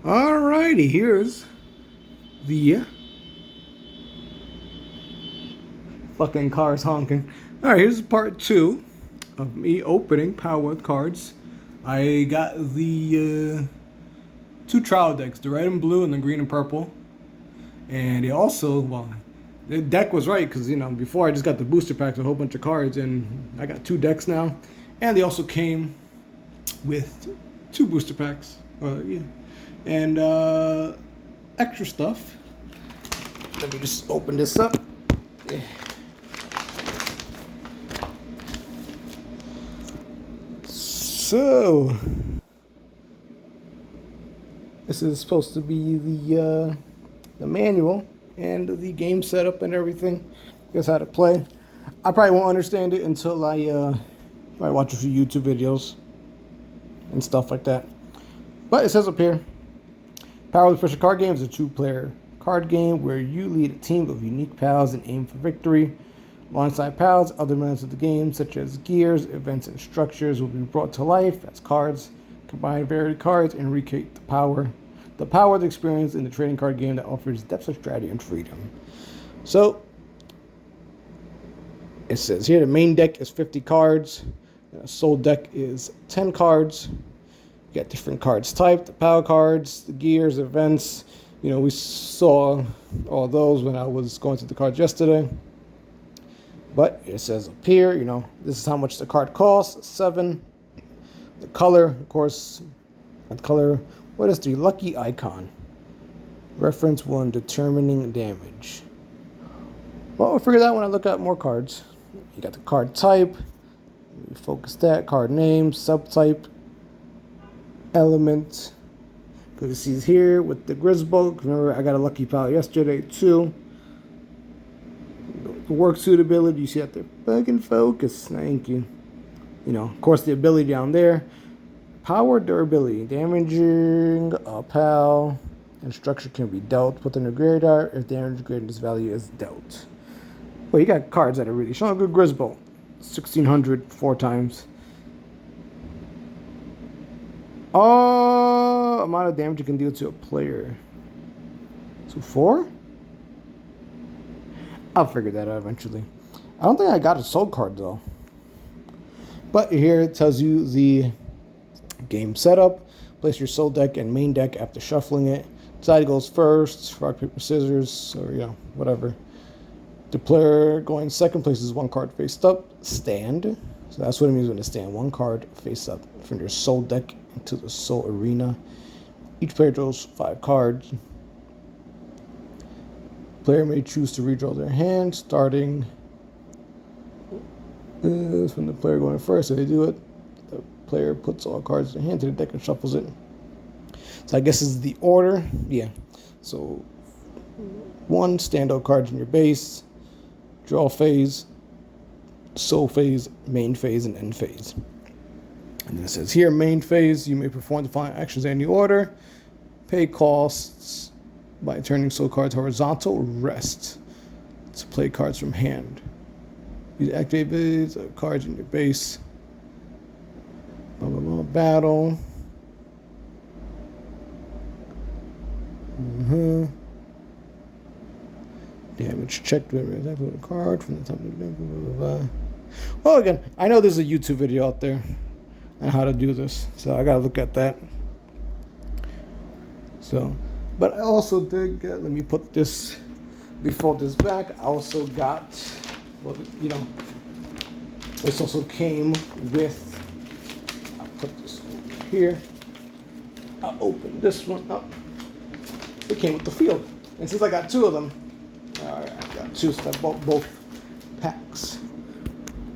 Alrighty, here's the fucking cars honking. Alright, here's part 2 of me opening Palworld cards. I got the 2 trial decks, the red and blue and the green and purple. And it also, well, the deck was right because, you know, before I just got the booster packs, a whole bunch of cards, and I got 2 decks now. And they also came with 2 booster packs. Yeah. And extra stuff. Let me just open this up. Yeah. So, this is supposed to be the manual and the game setup and everything. Guess how to play. I probably won't understand it until I watch a few YouTube videos and stuff like that. But it says up here, Palworld Trial card game is a 2-player card game where you lead a team of unique pals and aim for victory. Alongside pals, other elements of the game, such as gears, events, and structures, will be brought to life as cards. Combine varied cards and recreate the power of the experience in the trading card game that offers depth of strategy and freedom. So, it says here the main deck is 50 cards. A soul deck is 10 cards. You got different cards type, the power cards, the gears, events. You know, we saw all those when I was going through the cards yesterday. But it says up here, you know, this is how much the card costs, 7. The color, of course, the color, what is the lucky icon? Reference 1, determining damage. Well, we'll figure that when I look at more cards. You got the card type, focus that, card name, subtype, element. Good to see here with the Grisbold. Remember, I got a lucky pal yesterday too. The work suitability, you see that there. Fucking focus, thank you. You know, of course, the ability down there. Power, durability, damaging a pal, and structure can be dealt within the graveyard if damage greater than this value is dealt. Well, you got cards that are really showing a good Grisbold. 1600 4 times. Amount of damage you can deal to a player. So 4? I'll figure that out eventually. I don't think I got a soul card though. But here it tells you the game setup. Place your soul deck and main deck after shuffling it. Side goes first, rock, paper, scissors, or whatever. The player going second places 1 card face up. Stand. So that's what it means when they stand. 1 card face up from your soul deck into the soul arena. Each player draws 5 cards. Player may choose to redraw their hand, starting from the player going first. If they do it, the player puts all cards in their hand to the deck and shuffles it. So I guess this is the order. Yeah. So 1 standout cards in your base, draw phase, soul phase, main phase, and end phase. And then it says here, main phase, you may perform the following actions in any order. Pay costs by turning soul cards horizontal. Rest to play cards from hand. Use activate cards in your base. Blah, blah, blah. Battle. Damage check the card from the top of the blah, blah, blah. Well, again, I know there's a YouTube video out there on how to do this, so I gotta look at that. So, but I also did get, let me put this, fold this back. I also got, well, you know, this also came with, I'll put this over here. I'll open this one up. It came with the field. And since I got 2 of them, I got 2, so I bought both packs.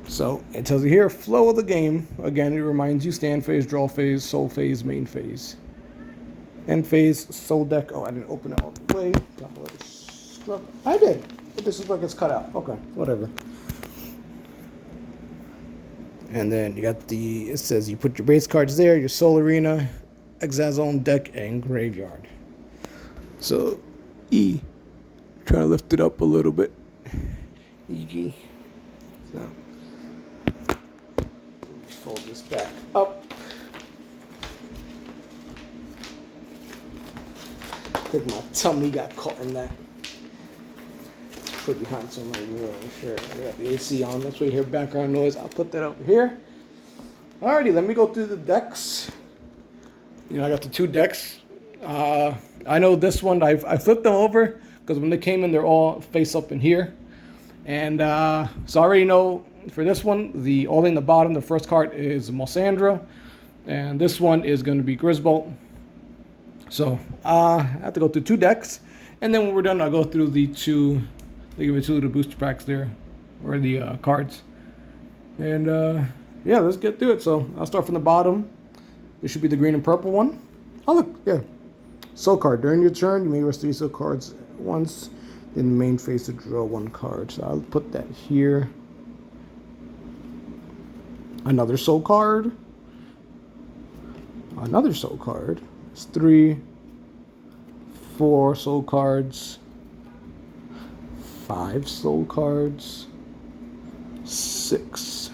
So it tells you here, flow of the game. Again, it reminds you stand phase, draw phase, soul phase, main phase. End phase, soul deck. Oh, I didn't open it all the way. I did. But this is where it gets cut out. Okay, whatever. And then you got it says you put your base cards there, your soul arena, exile zone, deck, and graveyard. So, trying to lift it up a little bit. EG. So, fold this back up. think my tummy got caught in that. Put behind some really sure. I got the AC on. That's why you hear background noise. I'll put that over here. Alrighty, let me go through the decks. You know, I got the 2 decks. I know this one, I flipped them over because when they came in, they're all face up in here. And so I already know for this one, all in the bottom, the first card is Mossandra. And this one is going to be Grisbolt. So I have to go through 2 decks. And then when we're done, I'll go through the 2 of the booster packs there, or the cards. And yeah, let's get through it. So I'll start from the bottom. This should be the green and purple one. Oh look, yeah. Soul card. During your turn, you may rest 3 soul cards at once. In the main phase to draw 1 card. So I'll put that here. Another soul card. Another soul card. It's 3, 4 soul cards. 5 soul cards. 6,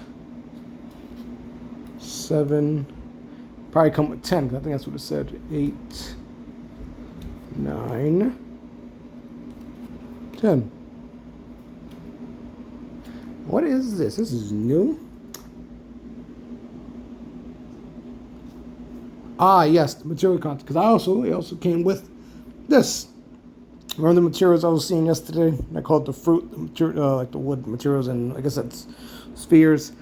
7. Probably come with 10, because I think that's what it said. 8, 9, 10. What is this? This is new. Ah, yes, the material content. Because it also came with this. Remember the materials I was seeing yesterday? I called it the fruit, the material, like the wood materials, and I guess that's spheres.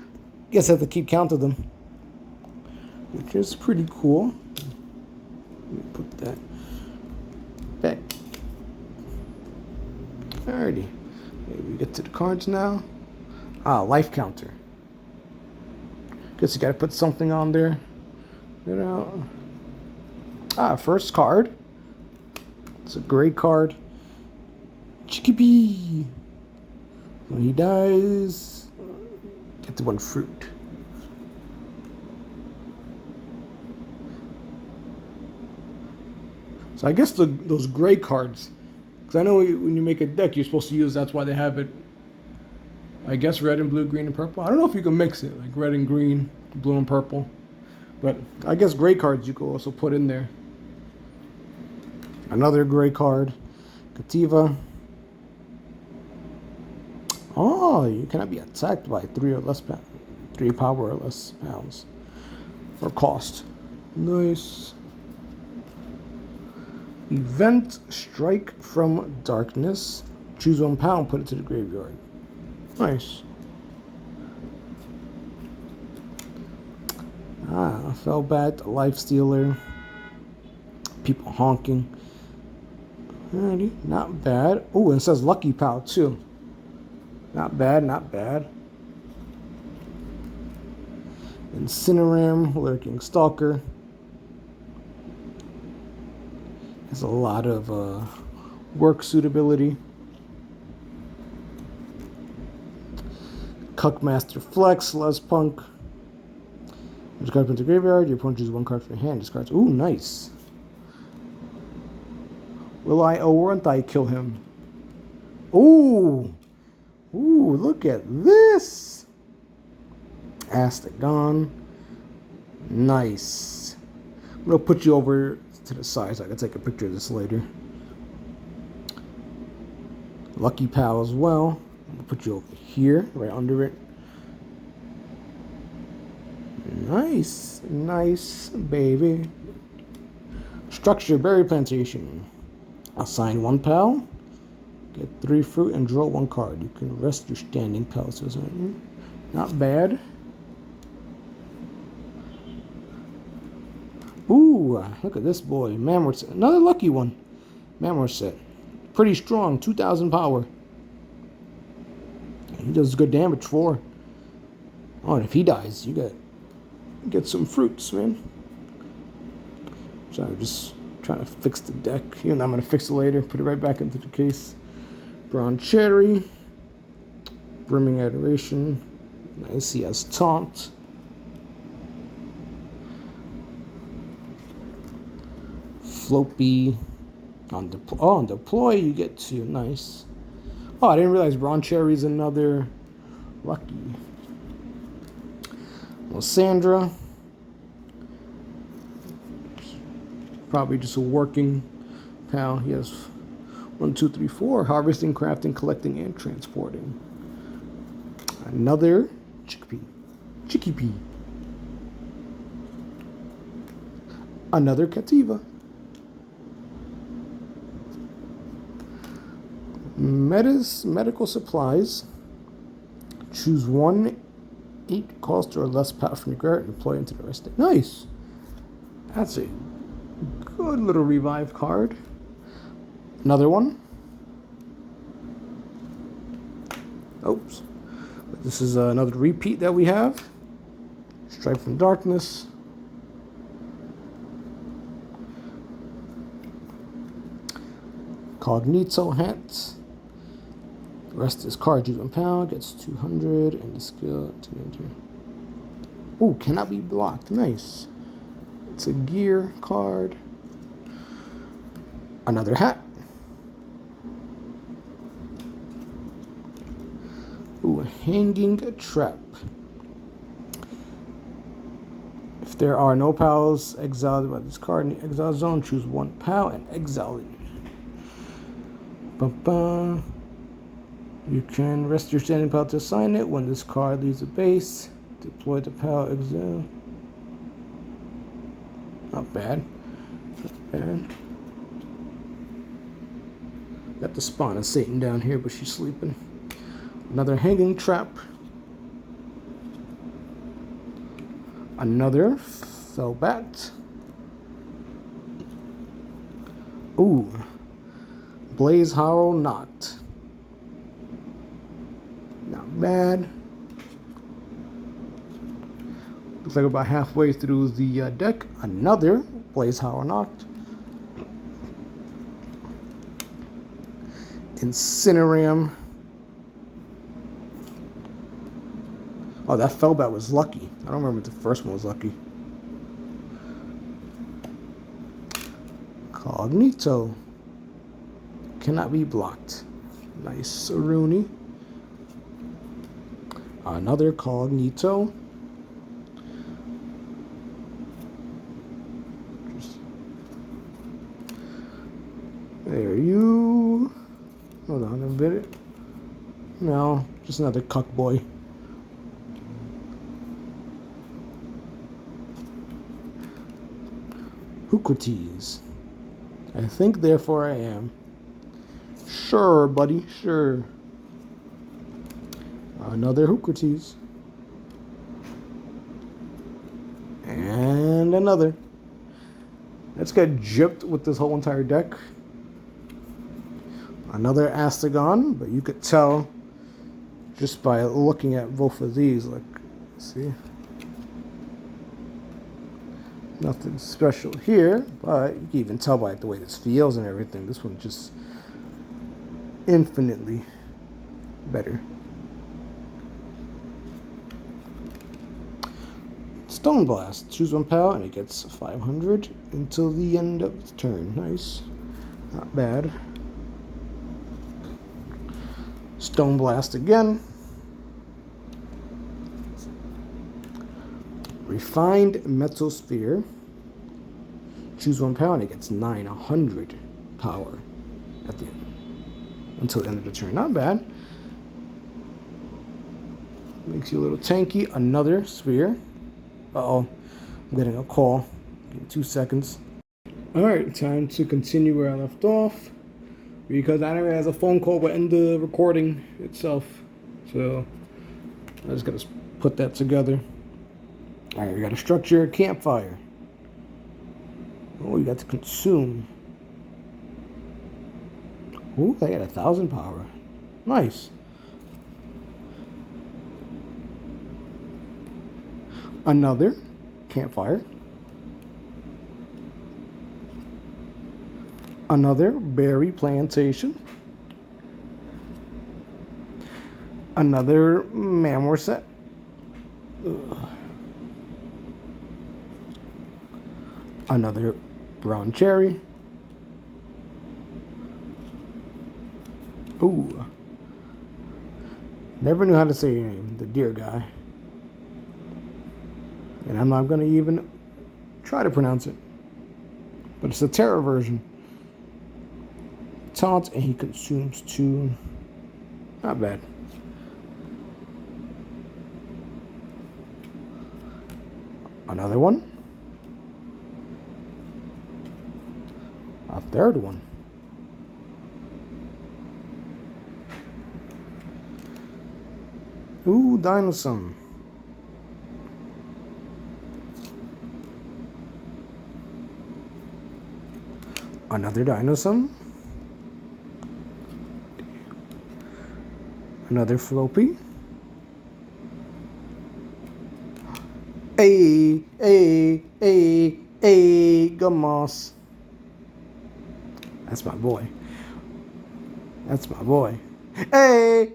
I guess I have to keep count of them, which is pretty cool. Let me put that back. Alrighty. Maybe we get to the cards now. Ah, life counter. Guess you gotta put something on there. You know. Ah, first card. It's a great card. Chickabee. When he dies, get the 1 fruit. So I guess those gray cards, because I know when you make a deck, you're supposed to use, that's why they have it, I guess, red and blue, green and purple. I don't know if you can mix it, like red and green, blue and purple. But I guess gray cards you could also put in there. Another gray card, Kativa. Oh, you cannot be attacked by 3 power or less pounds. Or cost. Nice. Event Strike from Darkness. Choose 1 pound, put it to the graveyard. Nice. Ah, fell back, Life Stealer. People honking. Alrighty, not bad. Oh, and it says Lucky Pal too. Not bad, not bad. Incineram, Lurking Stalker. Has a lot of work suitability. Cuckmaster Flex, Les Punk. Discard from the graveyard. Your opponent chooses 1 card from your hand. Discards. Ooh, nice. Will I or won't I kill him? Ooh. Ooh, look at this. Astagon. Nice. I'm going to put you over to the side so I can take a picture of this later. Lucky Pal as well. I'm going to put you over here, right under it. Nice. Nice, baby. Structure, Berry Plantation. Assign 1 pal. Get 3 fruit and draw 1 card. You can rest your standing pals. Not bad. Ooh, look at this boy. Mammoth set. Another lucky one. Mammoth set. Pretty strong. 2,000 power. He does good damage for. Oh, and if he dies, you get some fruits, man. So I'm just trying to fix the deck. Even though I'm going to fix it later. Put it right back into the case. Brown Cherry. Brimming Adoration. Nice. He has Taunt. Floppy. On deploy you get 2. Nice. Oh, I didn't realize Brown Cherry's another lucky. Well, Sandra. Probably just a working pal. He has 1, 2, 3, 4. Harvesting, crafting, collecting, and transporting. Another chickpea. Another Cativa. Medical supplies. Choose 1 8 cost or less power from your card and deploy into the rest. Nice. That's a good little revive card. Another one. Oops. This is another repeat that we have. Stripe from Darkness. Cognito Hat. The rest of this card, use 1 pound, gets 200, and the skill to enter. Ooh, cannot be blocked. Nice. It's a gear card. Another hat. Ooh, a hanging trap. If there are no pals exiled by this card in the exile zone, choose 1 pal and exile it. Ba-ba. You can rest your standing pal to assign it. When this card leaves the base, deploy the pal exile. Not bad. Not bad. Got the spawn of Satan down here, but she's sleeping. Another hanging trap. Another Fellbat. Ooh. Blaze Harrow Knot. Not bad. Looks like about halfway through the deck. Another Blaze Harrow Knot. Incineram. Oh, that Fellbat was lucky. I don't remember if the first one was lucky. Cognito. Cannot be blocked. Nice Rooney. Another Cognito. There you. Hold on a minute. No, just another cuck boy. Hucrates. I think, therefore I am. Sure, buddy, sure. Another Hucrates. And another. Let's get gypped with this whole entire deck. Another Astagon, but you could tell just by looking at both of these. Like, see? Nothing special here, but you can even tell by the way this feels and everything. This one just infinitely better. Stone Blast. Choose 1 pal and it gets 500 until the end of its turn. Nice. Not bad. Stone Blast again. Refined Metal Sphere. Choose 1 pal and it gets 900 power at the end. Until the end of the turn. Not bad. Makes you a little tanky. Another sphere. Uh-oh. I'm getting a call. Give me 2 seconds. Alright, time to continue where I left off. Because anime has a phone call but end the recording itself. So I just gotta put that together. Alright, we got a structure, campfire. Oh, you got to consume. Ooh, they got 1,000 power. Nice. Another campfire. Another berry plantation. Another Marmoset. Another brown cherry. Ooh. Never knew how to say your name, the deer guy. And I'm not going to even try to pronounce it. But it's a Terra version. taunt, and he consumes 2. Not bad. Another one. A third one. Ooh, Dinosaur. Another Dinosaur. Another Floppy. Gummoss. That's my boy. That's my boy. I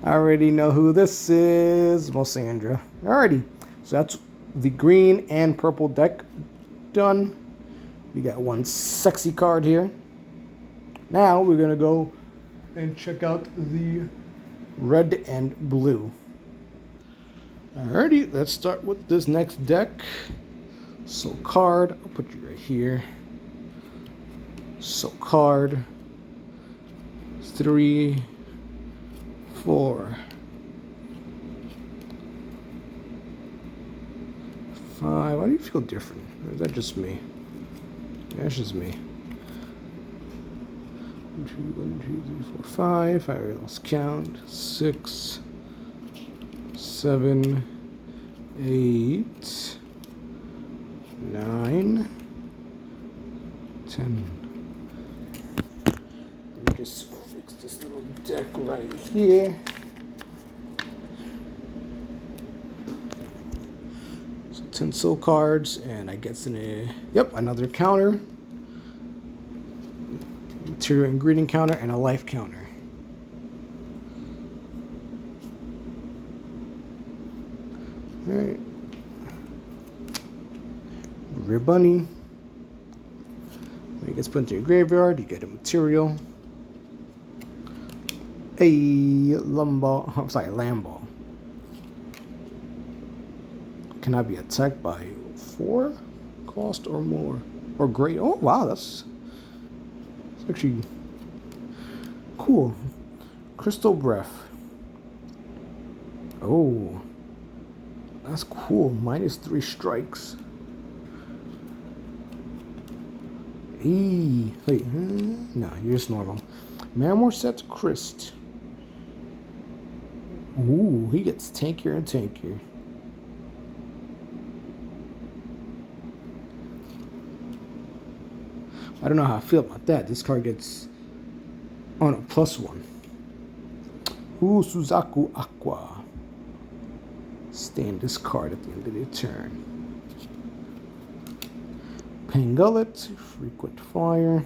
already know who this is. Mosandra. Alrighty. So that's the green and purple deck done. We got one sexy card here. Now we're going to go and check out the red and blue. Alrighty, let's start with this next deck. So card, I'll put you right here. So card 3, 4, 5. Why do you feel different? Or is that just me? That's just me. 1, 2, 3, 4, 5. I already lost count. 6, 7, 8, 9, 10. Let me just fix this little deck right here. So 10 soul cards, and I guess another counter. Material ingredient counter and a life counter. Alright. Rare Bunny. When it gets put into your graveyard, you get a material. A Lamball. Cannot be attacked by 4 cost or more. Or great. Oh wow, that's actually cool. Crystal Breath. Oh, that's cool. -3 strikes. Wait, no, you're just normal. Marmoset Christ. Ooh, he gets tankier and tankier. I don't know how I feel about that. This card gets on a +1. Ooh, Suzaku Aqua. Stand this card at the end of the turn. Pangullet, Frequent Fire.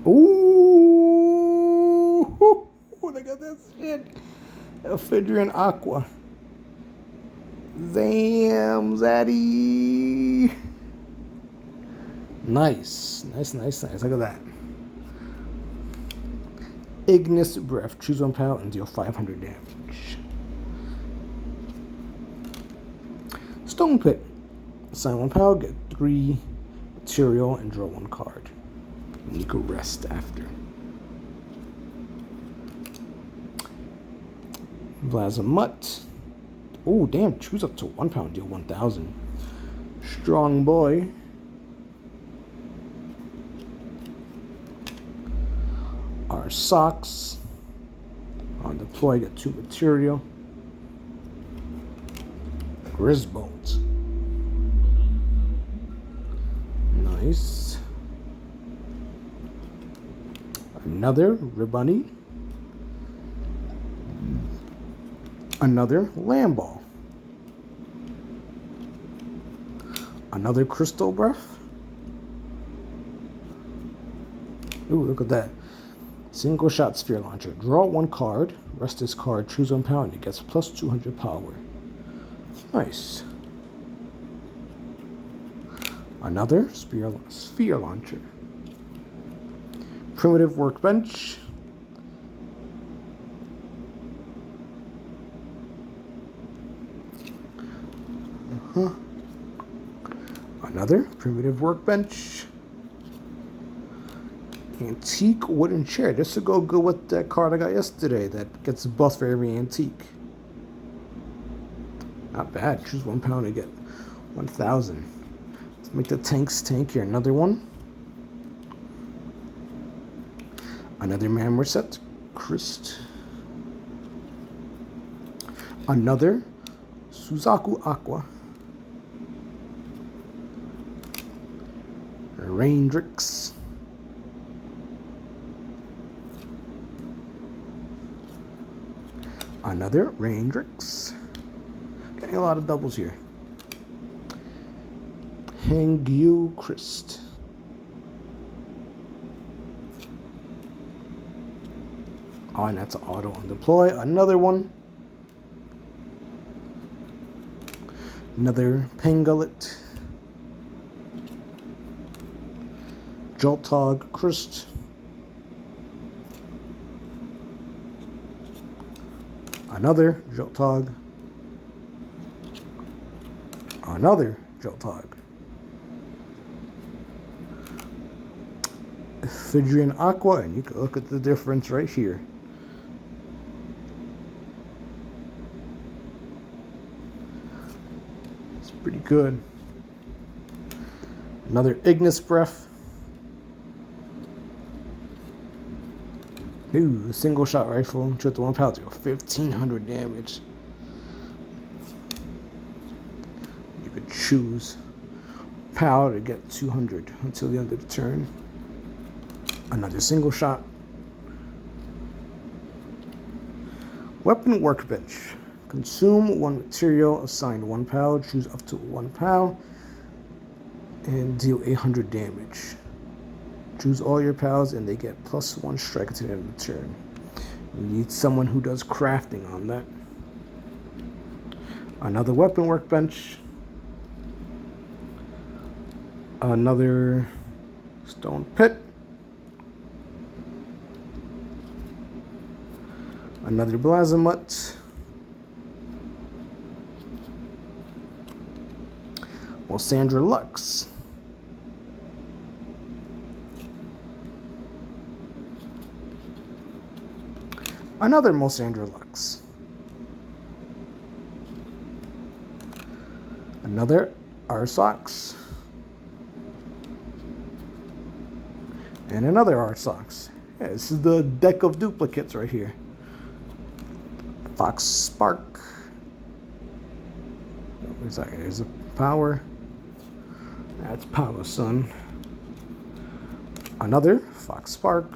Ooh, look at this shit. Ephedrian Aqua. Damn, Zaddy. Nice. Look at that. Ignis Breath. Choose 1 power and deal 500 damage. Stone Pit. Assign 1 power, get 3 material, and draw 1 card. And you can rest after. Blazamut. Oh, damn. Choose up to 1 power and deal 1,000. Strong Boy. Our Socks. On deploy, get 2 material. Grisbolt. Nice. Another Ribunny. Another Lamball. Another Crystal Breath. Ooh, look at that. Single shot Sphere Launcher. Draw 1 card, rest this card, choose 1 power, and it gets plus 200 power. Nice. Another Sphere Launcher. Primitive Workbench. Another primitive workbench. Antique wooden chair. This would go good with that card I got yesterday that gets a buff for every antique. Not bad. Choose 1 pound to get 1,000. Let's make the tanks tankier. Another one. Another Mammoth set. Christ. Another Suzaku Aqua. Raindrix. Another Raindrix. Getting a lot of doubles here. Hangyu Christ. Oh, and that's auto on deploy. Another one. Another Pangullet. Joltog Christ. Another Joltog. Another Joltog. Fidrian Aqua, and you can look at the difference right here. It's pretty good. Another Ignis Breath. Ooh, single shot rifle, shoot the 1 pound to 1,500 damage. You could choose power to get 200 until the end of the turn. Another single shot. Weapon workbench. Consume 1 material, assign 1 power, choose up to 1 power, and deal 800 damage. Choose all your pals and they get +1 strike to the end of the turn. You need someone who does crafting on that. Another weapon workbench. Another stone pit. Another Blazamut. Sandra Lux. Another Mosandra Lux. Another Arsox. And another Arsox. Yeah, this is the deck of duplicates right here. Fox Spark. Where's that? There's a power. That's Power Sun. Another Fox Spark.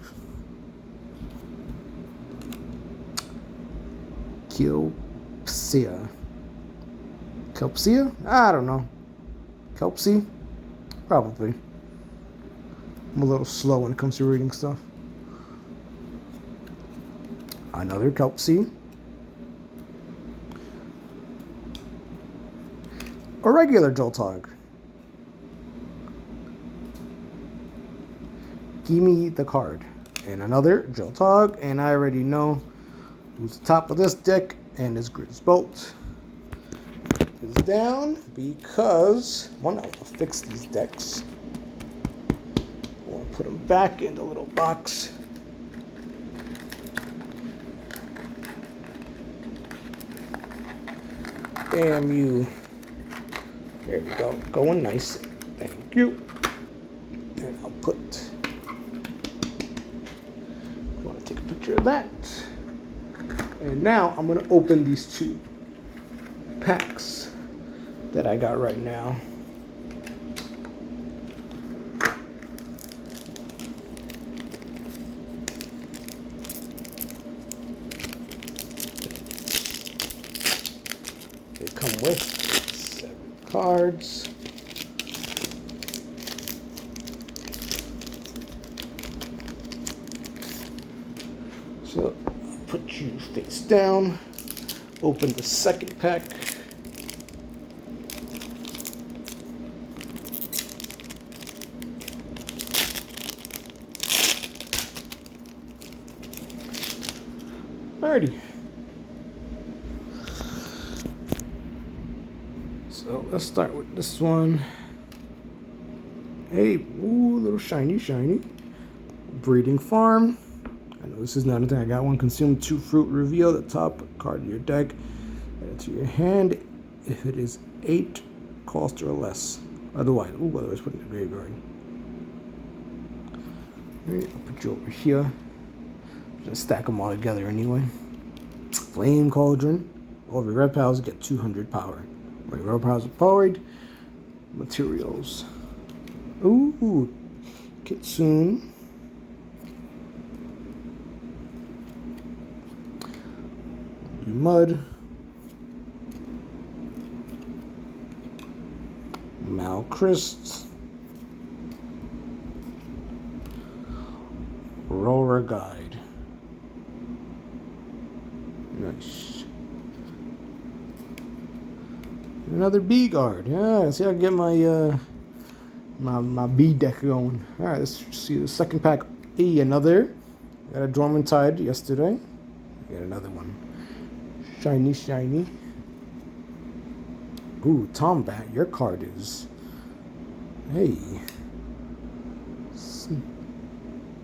Kelpsia. Kelpsia? I don't know. Kelpsie? Probably. I'm a little slow when it comes to reading stuff. Another Kelpsie. A regular Joltog. Give me the card. And another Joltog, and I already know who's the top of this deck, and this Grid's Bolt is down because, one, I'll fix these decks. I'll put them back in the little box. Damn you. There we go. Going nice. Thank you. And I'll put, I want to take a picture of that. And now I'm going to open these 2 packs that I got right now. They come with 7 cards. So I'll put you face down. Open the second pack. Alrighty. So let's start with this one. Hey, ooh, little shiny. Breeding Farm. I know this is not anything. I got one. Consume 2 fruit. Reveal the top card of your deck. Add it to your hand if it is 8 cost or less. Otherwise, put it in the graveyard. Alright, I'll put you over here. I'm gonna stack them all together anyway. Flame Cauldron. All of your red powers get 200 power. When your red powers are powered, materials. Ooh, Kitsune. Mud. Malchrist. Roller Guide. Nice. Another B guard. Yeah, see, I can get my my B deck going. All right, let's see the second pack. Another. Got a Dormant Tide yesterday. Got another one. Shiny. Ooh, Tombat, your card is. Hey.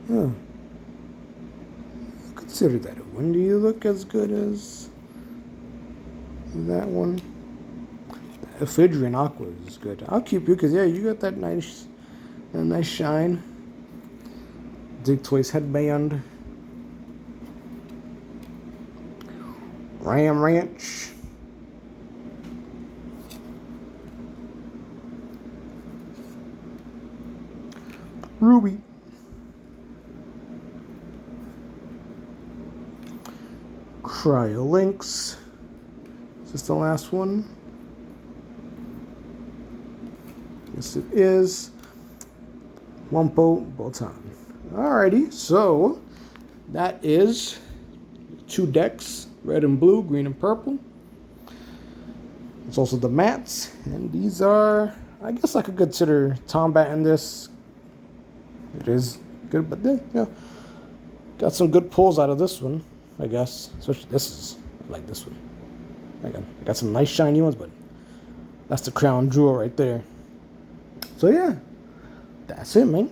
Yeah. Consider that a win. Do you look as good as that one? Ephedrian Aqua is good. I'll keep you because, yeah, you got that nice shine. Dig Toys Headband. Ram Ranch. Ruby. Cryolinks. Is this the last one? Yes, it is. Wumpo Botan. Alrighty, so that is 2 decks. Red and blue, green and purple. It's also the mats. And these are, I guess I could consider Tombat in this. It is good, but then, yeah. Got some good pulls out of this one, I guess. Especially I like this one. I got some nice shiny ones, but that's the crown jewel right there. So yeah, that's it, man.